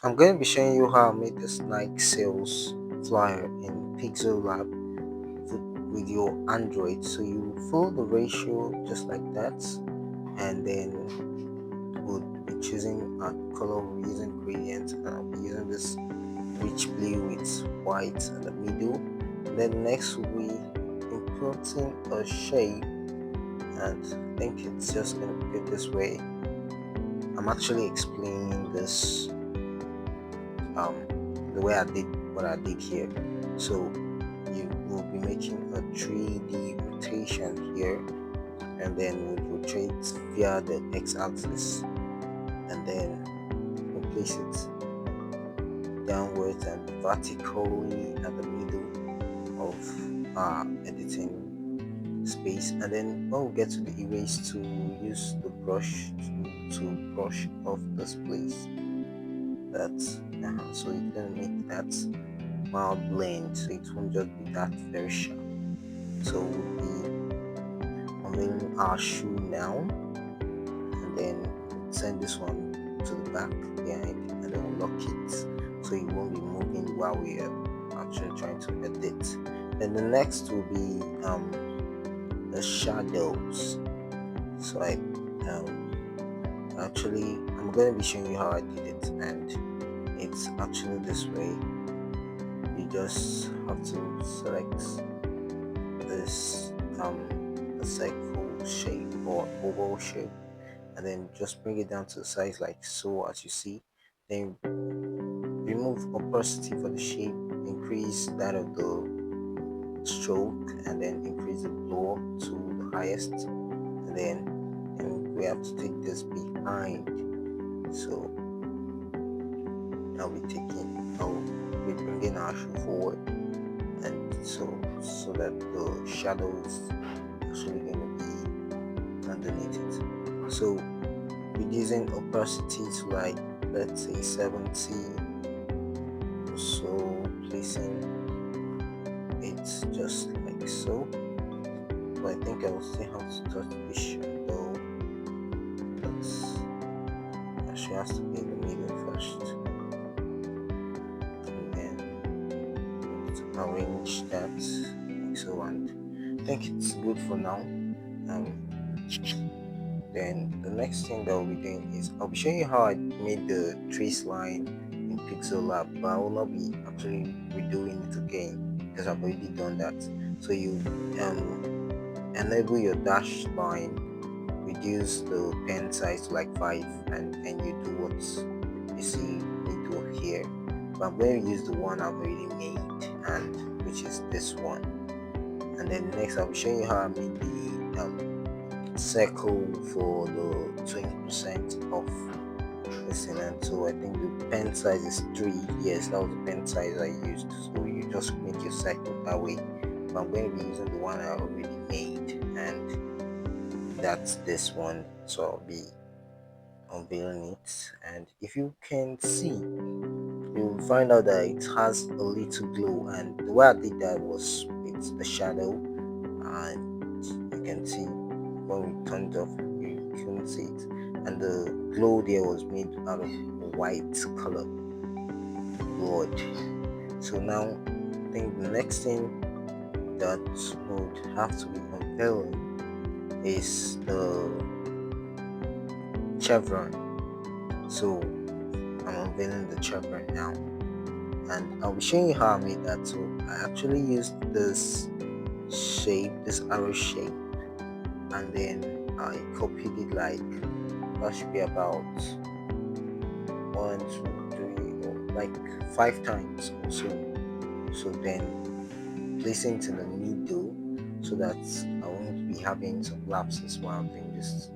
I'm going to be showing you how I made this Nike sales flyer in Pixel Lab with your Android. So you follow the ratio just like that, and then we'll be choosing a color. We're using gradient, and I'll be using this rich blue with white in the middle. And then next we'll be importing a shape, and I think it's just going to be good this way. I'm actually explaining this the way I did what I did here. So you will be making a 3D rotation here, and then we'll rotate via the x-axis, and then we'll place it downwards and vertically at the middle of our editing space. And then when we get to the erase tool, use the brush to brush off this place. That's so it's gonna make that mild blend, so it won't just be that very sharp. So we'll be unveiling our shoe now, and then send this one to the back behind, and then we'll lock it so it won't be moving while we are actually trying to edit. Then the next will be the shadows. So I'm going to be showing you how I did it, and it's actually this way. You just have to select this a circle shape or oval shape, and then just bring it down to the size like so, as you see. Then remove opacity for the shape, increase that of the stroke, and then increase the blow to the highest, and then we have to take this behind. So I'll be bringing our shoe forward, and so that the shadow is actually going to be underneath it. So reducing opacity to like, let's say 70 or so, placing it just like so. But I think I will still have to touch the shadow, but she has to be in the middle first, and then arrange that like so, and I think it's good for now. Then the next thing that we'll be doing is I'll be showing you how I made the trace line in Pixel Lab, but I will not be actually redoing it again because I've already done that. So you enable your dash line, reduce the pen size to like 5, and you do what you see me do here. But I'm going to use the one I've already made, and which is this one. And then next I'll be showing you how I made the circle for the 20% off listen. And so I think the pen size is 3. Yes, that was the pen size I used. So you just make your circle that way. But I'm going to be using the one I already made, and that's this one. So I'll be unveiling it, and if you can see, you'll find out that it has a little glow. And the way I did that was with the shadow, and you can see when we turned it off, you couldn't see it, and the glow there was made out of white color blood. So now I think the next thing that would have to be unveiling is the chevron. So I'm unveiling the chevron now, and I'll be showing you how I made that. So I actually used this shape, this arrow shape, and then I copied it like, that should be about 1, 2, 3, or like 5 times or so. So then placing it in the middle so that I won't be having some lapses while doing this.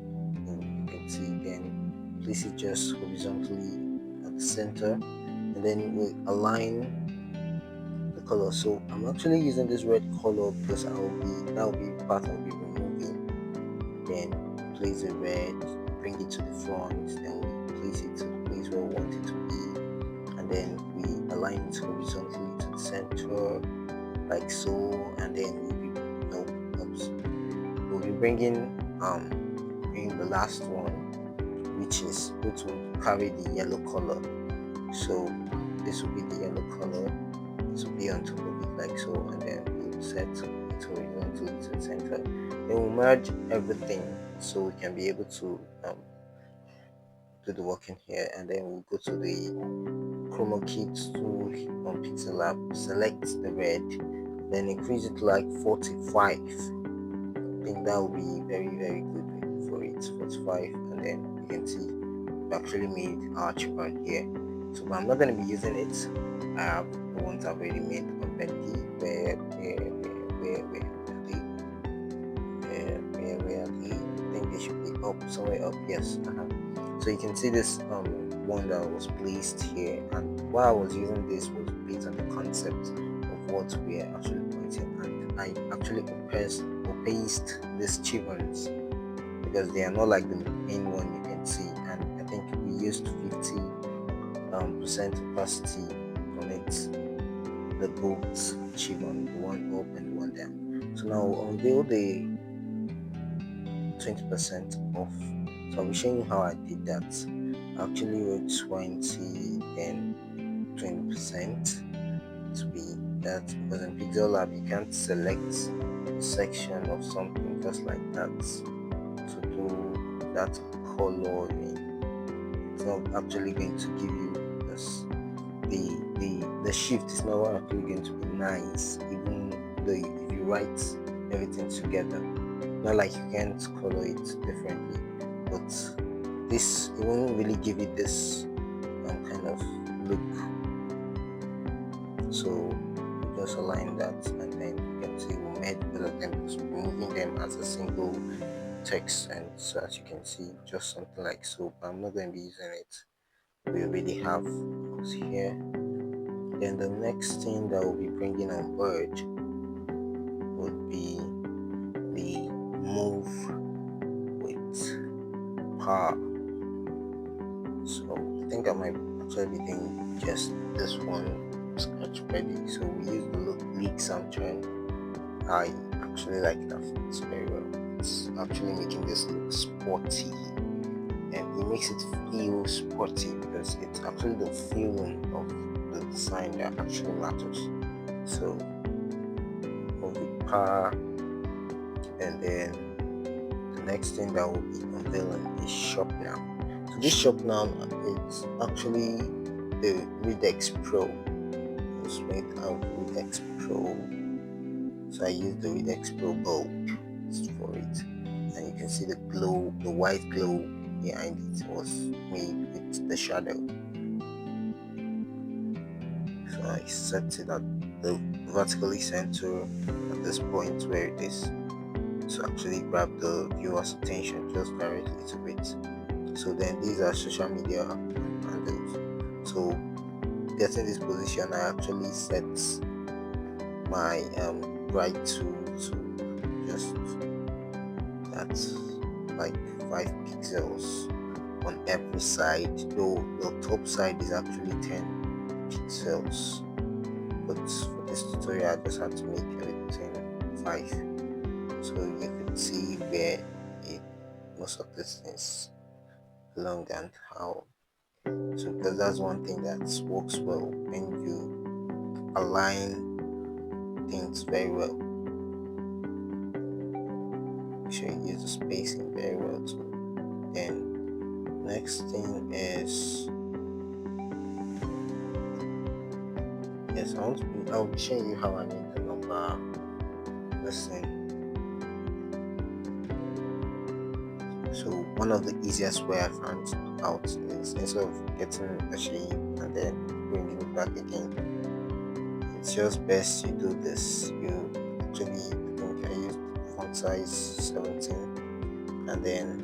And you can see, then place it just horizontally at the center, and then we align the color. So I'm actually using this red color because that will be part I'll be removing. Then place the red, bring it to the front, then we place it to the place where we want it to be, and then we align it horizontally to the center like so. And then we'll be bringing the last one, which will carry the yellow color. So this will be the yellow color. It will be on top of it like so, and then we'll set it horizontally to the center. Then we'll merge everything so we can be able to do the work in here, and then we'll go to the chroma key tool on Pixel Lab, select the red, then increase it to like 45. I think that will be very good for it. 45, and then you can see we actually made our chevron here. So but I'm not going to be using it. I have the ones I've already made already. Where are they? Where are they? I think they should be up somewhere up. Yes. So you can see this one that was placed here, and why I was using this was based on the concept of what we are actually pointing, and I actually opaced these chevrons because they are not like the main one you can see, and I think we used 50 percent opacity on it, the both chevron, the one up and the one down. So now I'll unveil the 20% off. So I'll be showing you how I did that. I actually wrote 20 and 20% to be that, because in Pixel Lab you can't select a section of something just like that to do that coloring. It's not actually going to give you this. The shift is not actually going to be nice, even though if you write everything together. Not like you can't color it differently, but this, it won't really give you this kind of look. So you just align that, and then you can see we made both of them, so moving them as a single text. And so as you can see, just something like so, but I'm not going to be using it. We already have those here. Then the next thing that we'll be bringing on board would be the move with power. So I think I might actually be doing just this one sketch ready. So we use the leak soundtrack. I actually like that. It's very well. It's actually making this look sporty, and it makes it feel sporty because it's actually the feeling of the design that actually matters. So move with power, and then the next thing that will be unveiling is shop now. So this shop now, it's actually the Redex Pro. It's made out of Redex Pro. So I use the Redex Pro Gold for it, and you can see the glow, the white glow behind it was made with the shadow. So I set it at the vertically center at this point where it is, to actually grab the viewer's attention just directly to it. So then these are social media handles. So getting this position, I actually set my right to just that's like 5 pixels on every side, though the top side is actually 10 pixels, but for this tutorial I just had to make everything 5, so you could see where it, most of this is long and how. So because that's one thing that works well when you align things very well. Make sure you use the spacing very well too. Then next thing is, yes, I'll be showing you how I made the number. Listen. So one of the easiest way I found out is, instead of getting a shape and then bringing it back again, it's just best you do this. You actually, I think I used font size 17, and then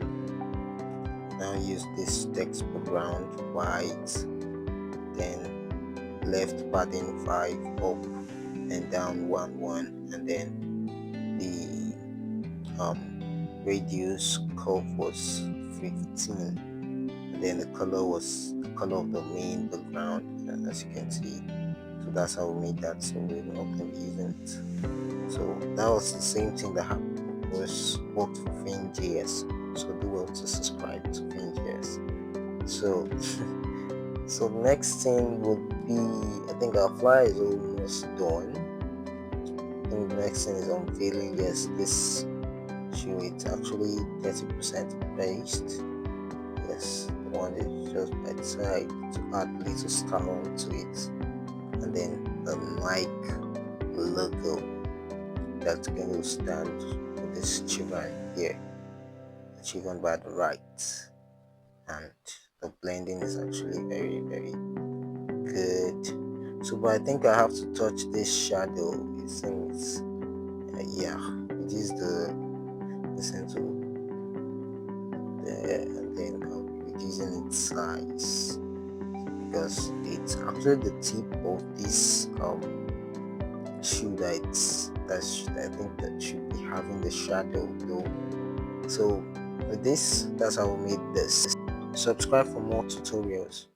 now use this text background white, then left padding 5, up and down 1 and then the radius curve was 15, and then the color was the color of the main background, as you can see. So that's how we made that, so we're not going to be using it. So that was the same thing that worked for Fin.js. So do well to subscribe to Fin.js. So So the next thing would be, I think our flyer is almost done. I think the next thing is unveiling. Yes, this shoe it's actually 30% based. Yes, the one is just by the side to add little star onto it, and then the Nike logo that's going to stand with this children here, achievement by the right, and the blending is actually very very good. So, but I think I have to touch this shadow. It seems, yeah, it is the listen to there, and then I'll be reducing its size because it's actually the tip of this shoe that's I think that should be having the shadow though. So with this, that's how we made this. Subscribe for more tutorials.